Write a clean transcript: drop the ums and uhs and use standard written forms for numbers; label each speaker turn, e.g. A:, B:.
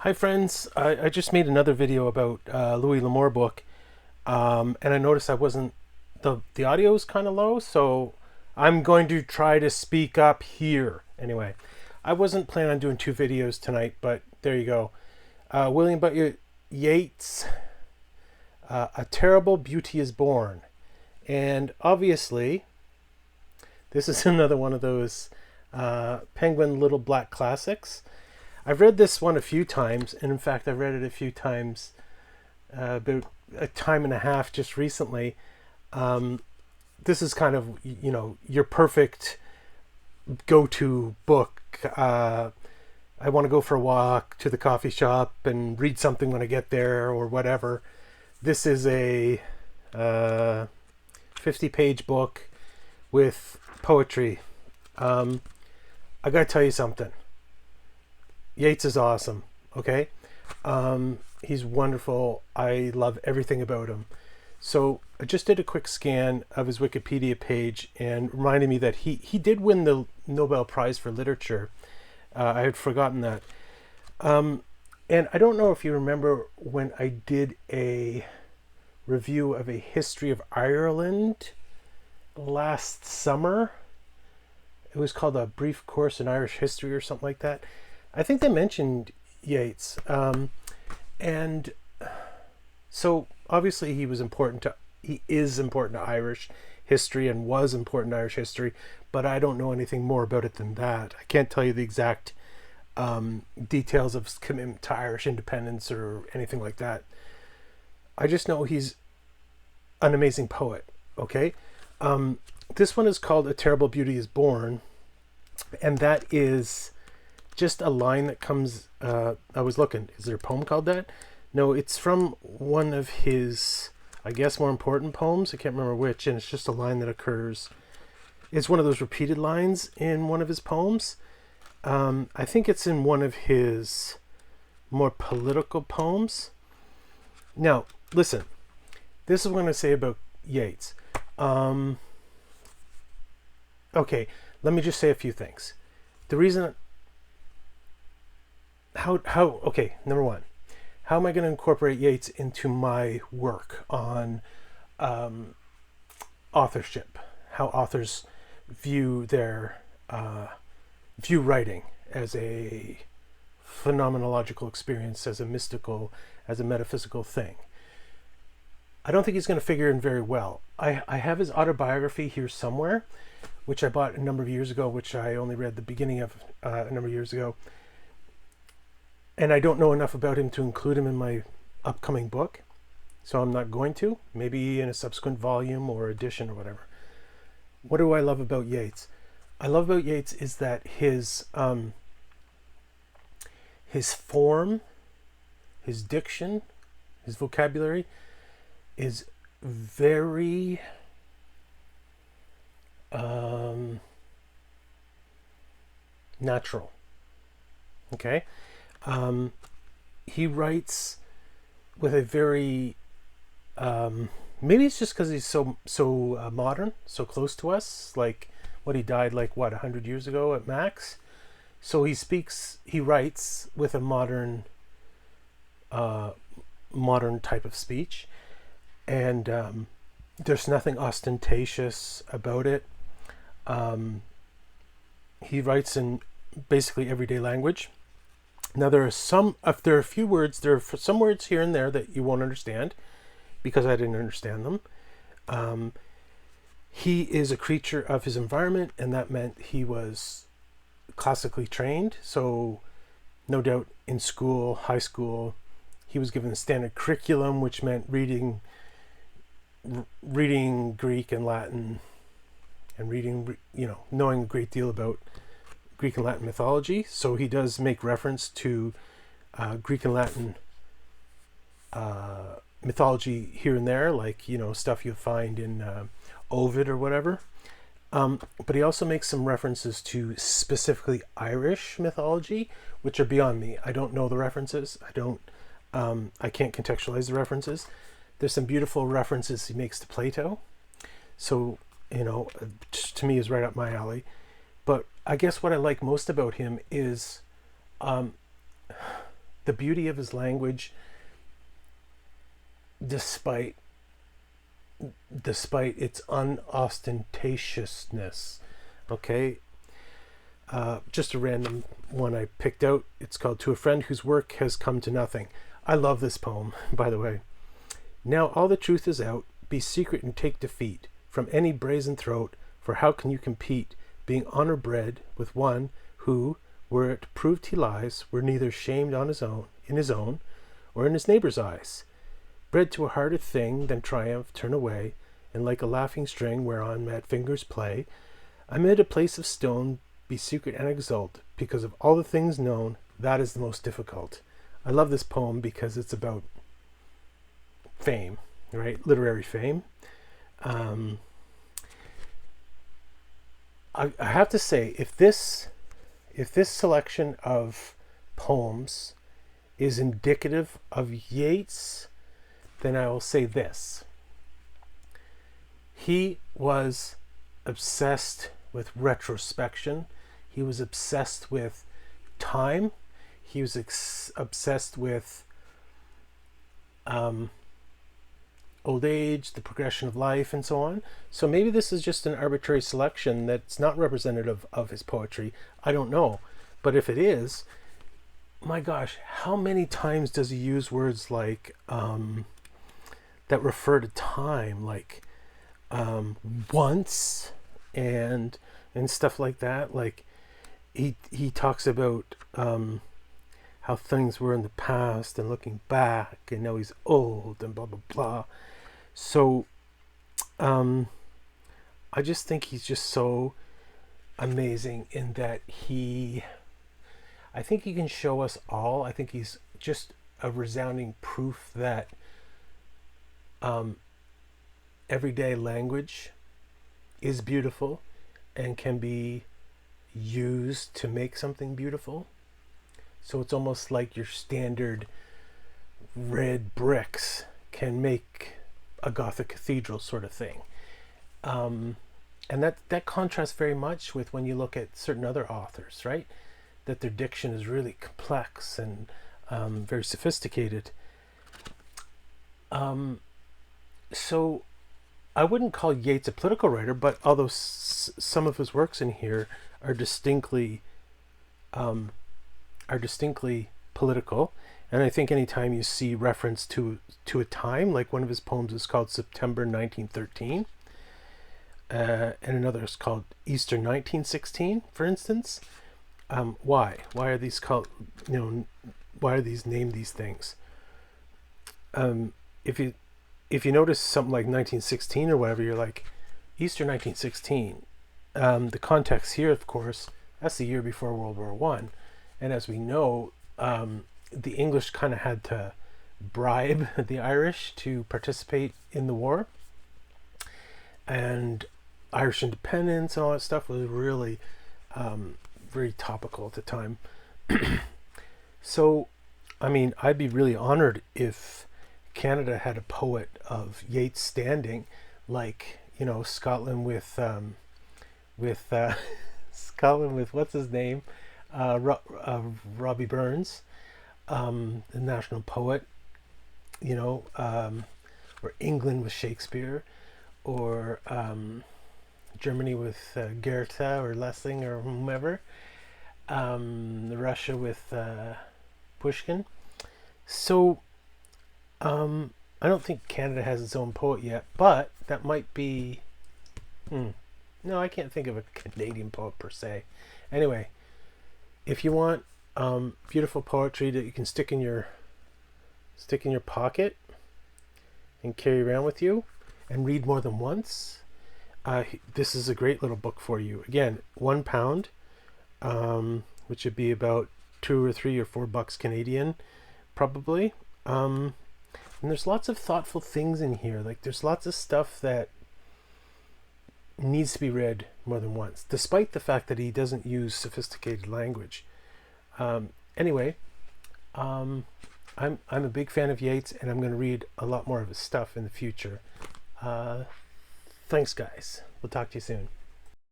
A: Hi friends, I just made another video about Louis L'Amour book, and I noticed I wasn't, the audio is kind of low, so I'm going to try to speak up here. Anyway, I wasn't planning on doing two videos tonight, but there you go. William Butler Yeats, A Terrible Beauty is Born. And obviously, this is another one of those Penguin Little Black classics. I've read this one a few times, and in fact, I've read it a few times, about a time and a half just recently. This is kind of, your perfect go-to book. I want to go for a walk to the coffee shop and read something when I get there or whatever. This is a 50-page book with poetry. I gotta tell you something. Yeats is awesome, okay? He's wonderful. I love everything about him. So I just did a quick scan of his Wikipedia page and reminded me that he did win the Nobel Prize for Literature. I had forgotten that. And I don't know if you remember when I did a review of a history of Ireland last summer. It was called A Brief Course in Irish History or something like that. I think they mentioned Yeats, and so obviously he is important to Irish history and was important to Irish history, but I don't know anything more about it than that. I can't tell you the exact details of his commitment to Irish independence or anything like that. I just know he's an amazing poet. Okay, this one is called A Terrible Beauty is Born, and that is just a line that comes, I was looking, is there a poem called that? No, it's from one of his, I guess, more important poems. I can't remember which, and it's just a line that occurs. It's one of those repeated lines in one of his poems. I think it's in one of his more political poems. Now, listen, this is what I'm going to say about Yeats. Okay, let me just say a few things. The reason... okay, number one, how am I going to incorporate Yeats into my work on authorship? How authors view their view writing as a phenomenological experience, as a mystical, as a metaphysical thing. I don't think he's going to figure in very well. I have his autobiography here somewhere, which I bought a number of years ago, which I only read the beginning of a number of years ago. And I don't know enough about him to include him in my upcoming book, so I'm not going to. Maybe in a subsequent volume or edition or whatever. What do I love about Yeats? I love about Yeats is that his form, his diction, his vocabulary is very natural. Okay? He writes with a very maybe it's just because he's so modern, so close to us. Like, what, he died like 100 years ago at max. So he writes with a modern type of speech, and there's nothing ostentatious about it. He writes in basically everyday language. Now, there are some words here and there that you won't understand because I didn't understand them. He is a creature of his environment, and that meant he was classically trained. So no doubt in school, high school, he was given the standard curriculum, which meant reading Greek and Latin, and knowing a great deal about Greek and Latin mythology. So he does make reference to Greek and Latin mythology here and there, like, stuff you'll find in Ovid or whatever. But he also makes some references to specifically Irish mythology, which are beyond me. I don't know the references. I can't contextualize the references. There's some beautiful references he makes to Plato. So, to me is right up my alley. But I guess what I like most about him is the beauty of his language, despite its unostentatiousness. Okay, just a random one I picked out. It's called "To a Friend Whose Work Has Come to Nothing." I love this poem, by the way. Now all the truth is out. Be secret and take defeat from any brazen throat. For how can you compete, being honor bred with one who, were it proved he lies, were neither shamed on his own, in his own, or in his neighbor's eyes? Bred to a harder thing than triumph, turn away, and like a laughing string whereon mad fingers play, amid a place of stone, be secret and exult, because of all the things known, that is the most difficult. I love this poem because it's about fame, right? Literary fame. I have to say, if this selection of poems is indicative of Yeats, then I will say this. He was obsessed with retrospection. He was obsessed with time. He was obsessed with old age, the progression of life, and so on. So maybe this is just an arbitrary selection that's not representative of his poetry. I don't know. But if it is, my gosh, how many times does he use words like that refer to time, like once and stuff like that? Like he talks about how things were in the past and looking back, and now he's old and blah blah blah. So I just think he's just so amazing in that I think he can show us all. I think he's just a resounding proof that everyday language is beautiful and can be used to make something beautiful. So it's almost like your standard red bricks can make a Gothic cathedral sort of thing. And that contrasts very much with when you look at certain other authors, right? That their diction is really complex and very sophisticated. So I wouldn't call Yeats a political writer, but although some of his works in here are distinctly political, and I think anytime you see reference to a time, like one of his poems is called September 1913, and another is called Easter 1916, for instance. Why are these called? Why are these named these things? If you notice something like 1916 or whatever, you're like, Easter 1916. The context here, of course, that's the year before World War One, and as we know, the English kind of had to bribe the Irish to participate in the war, and Irish independence and all that stuff was really very topical at the time. So, I mean, I'd be really honored if Canada had a poet of Yeats' standing, like, Scotland with Scotland with what's his name, Robbie Burns, the national poet, or England with Shakespeare, or Germany with Goethe or Lessing or whomever, Russia with Pushkin. So I don't think Canada has its own poet yet, but that might be... No, I can't think of a Canadian poet per se. Anyway, if you want beautiful poetry that you can stick in your pocket and carry around with you and read more than once, this is a great little book for you. Again, £1, which would be about $2 or $3 or $4 Canadian, probably. And there's lots of thoughtful things in here. Like, there's lots of stuff that needs to be read more than once, despite the fact that he doesn't use sophisticated language. Anyway, I'm a big fan of Yeats, and I'm going to read a lot more of his stuff in the future. Thanks, guys. We'll talk to you soon.